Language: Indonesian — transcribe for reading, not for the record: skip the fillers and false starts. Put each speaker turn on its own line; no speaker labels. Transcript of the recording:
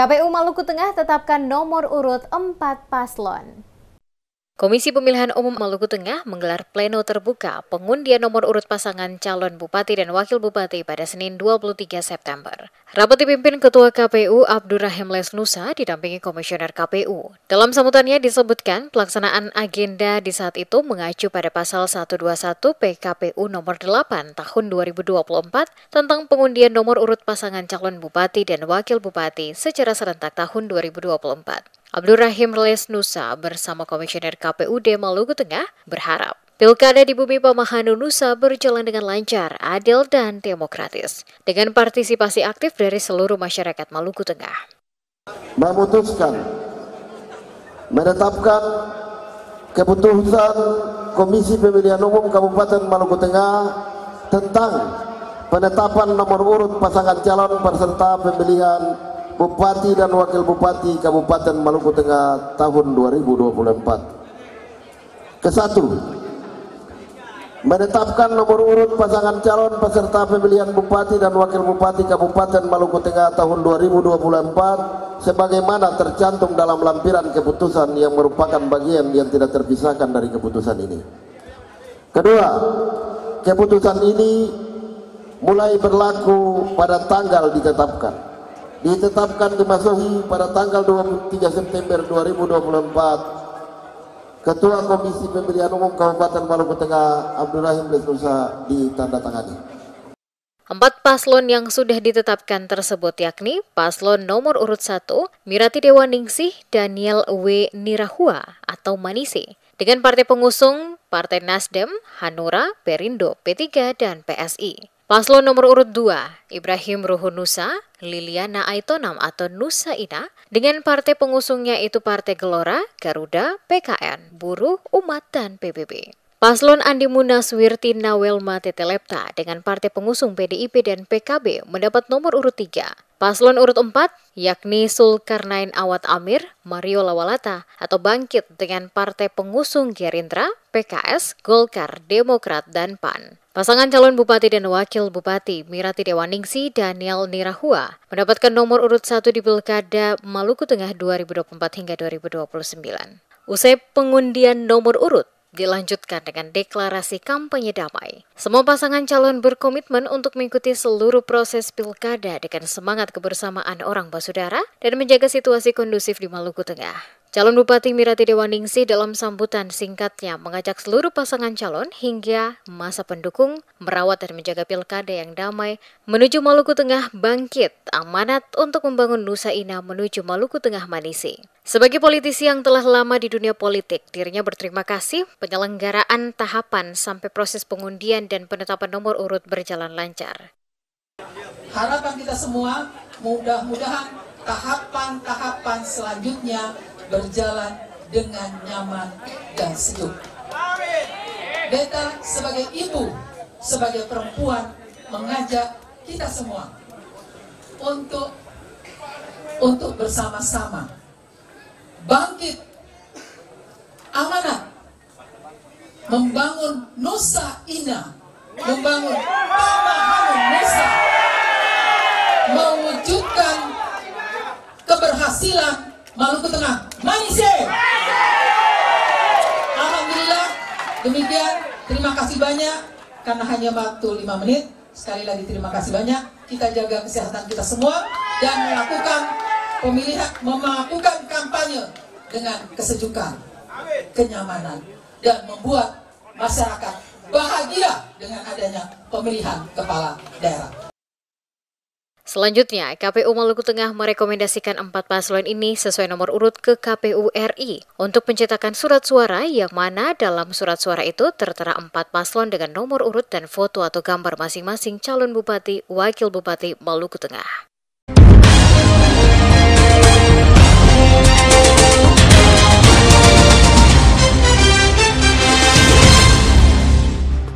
KPU Maluku Tengah tetapkan nomor urut 4 paslon.
Komisi Pemilihan Umum Maluku Tengah menggelar pleno terbuka pengundian nomor urut pasangan calon bupati dan wakil bupati pada Senin 23 September. Rapat dipimpin Ketua KPU Abdurrahim Lesnusa didampingi Komisioner KPU. Dalam sambutannya disebutkan pelaksanaan agenda di saat itu mengacu pada pasal 121 PKPU nomor 8 tahun 2024 tentang pengundian nomor urut pasangan calon bupati dan wakil bupati secara serentak tahun 2024. Abdurrahim Lesnusa bersama Komisioner KPUD Maluku Tengah berharap Pilkada di Bumi Pamahanu Nusa berjalan dengan lancar, adil, dan demokratis dengan partisipasi aktif dari seluruh masyarakat Maluku Tengah.
Memutuskan menetapkan keputusan Komisi Pemilihan Umum Kabupaten Maluku Tengah tentang penetapan nomor urut pasangan calon peserta pemilihan Bupati dan Wakil Bupati Kabupaten Maluku Tengah tahun 2024. Kesatu, menetapkan nomor urut pasangan calon peserta pemilihan Bupati dan Wakil Bupati Kabupaten Maluku Tengah tahun 2024 sebagaimana tercantum dalam lampiran keputusan yang merupakan bagian yang tidak terpisahkan dari keputusan ini. Kedua, keputusan ini mulai berlaku pada tanggal ditetapkan dimasuki pada tanggal 23 September 2024. Ketua Komisi Pemilihan Umum Kabupaten Maluku Tengah Abdurrahim Lesnusa ditandatangani.
4 paslon yang sudah ditetapkan tersebut yakni paslon nomor urut 1 Mirati Dewaningsih Daniel W. Nirahua atau Manisi dengan partai pengusung Partai Nasdem, Hanura, Perindo, P3 dan PSI. Paslon nomor urut 2, Ibrahim Ruhunusa, Liliana Aitonam atau Nusa Ina, dengan partai pengusungnya itu Partai Gelora, Garuda, PKN, Buruh, Umat, dan PBB. Paslon Andi Munaswirti Nawelma Tetelepta dengan partai pengusung PDIP dan PKB mendapat nomor urut 3. Paslon urut 4, yakni Sulkarnain Awad Amir, Mario Lawalata atau Bangkit dengan partai pengusung Gerindra, PKS, Golkar, Demokrat, dan PAN. Pasangan calon bupati dan wakil bupati Mirati Dewaningsih Daniel Nirahua mendapatkan nomor urut 1 di Pilkada Maluku Tengah 2024 hingga 2029. Usai pengundian nomor urut, dilanjutkan dengan deklarasi kampanye damai. Semua pasangan calon berkomitmen untuk mengikuti seluruh proses pilkada dengan semangat kebersamaan orang basudara dan menjaga situasi kondusif di Maluku Tengah. Calon Bupati Mirati Dewaningsih dalam sambutan singkatnya mengajak seluruh pasangan calon hingga masa pendukung merawat dan menjaga pilkada yang damai menuju Maluku Tengah bangkit, amanat untuk membangun Nusa Ina menuju Maluku Tengah Manisi. Sebagai politisi yang telah lama di dunia politik, dirinya berterima kasih penyelenggaraan tahapan sampai proses pengundian dan penetapan nomor urut berjalan lancar.
Harapan kita semua, mudah-mudahan tahapan-tahapan selanjutnya berjalan dengan nyaman dan sejuk. Beta sebagai ibu, sebagai perempuan mengajak kita semua untuk bersama-sama bangkit amanat membangun Nusa Ina, membangun Pamahanu Nusa, mewujudkan keberhasilan Maluku Tengah Manisi. Alhamdulillah, demikian. Terima kasih banyak karena hanya waktu 5 menit. Sekali lagi terima kasih banyak. Kita jaga kesehatan kita semua dan melakukan kampanye dengan kesejukan, kenyamanan, dan membuat masyarakat bahagia dengan adanya pemilihan kepala daerah.
Selanjutnya, KPU Maluku Tengah merekomendasikan 4 paslon ini sesuai nomor urut ke KPU RI untuk pencetakan surat suara yang mana dalam surat suara itu tertera 4 paslon dengan nomor urut dan foto atau gambar masing-masing calon bupati, wakil bupati Maluku Tengah.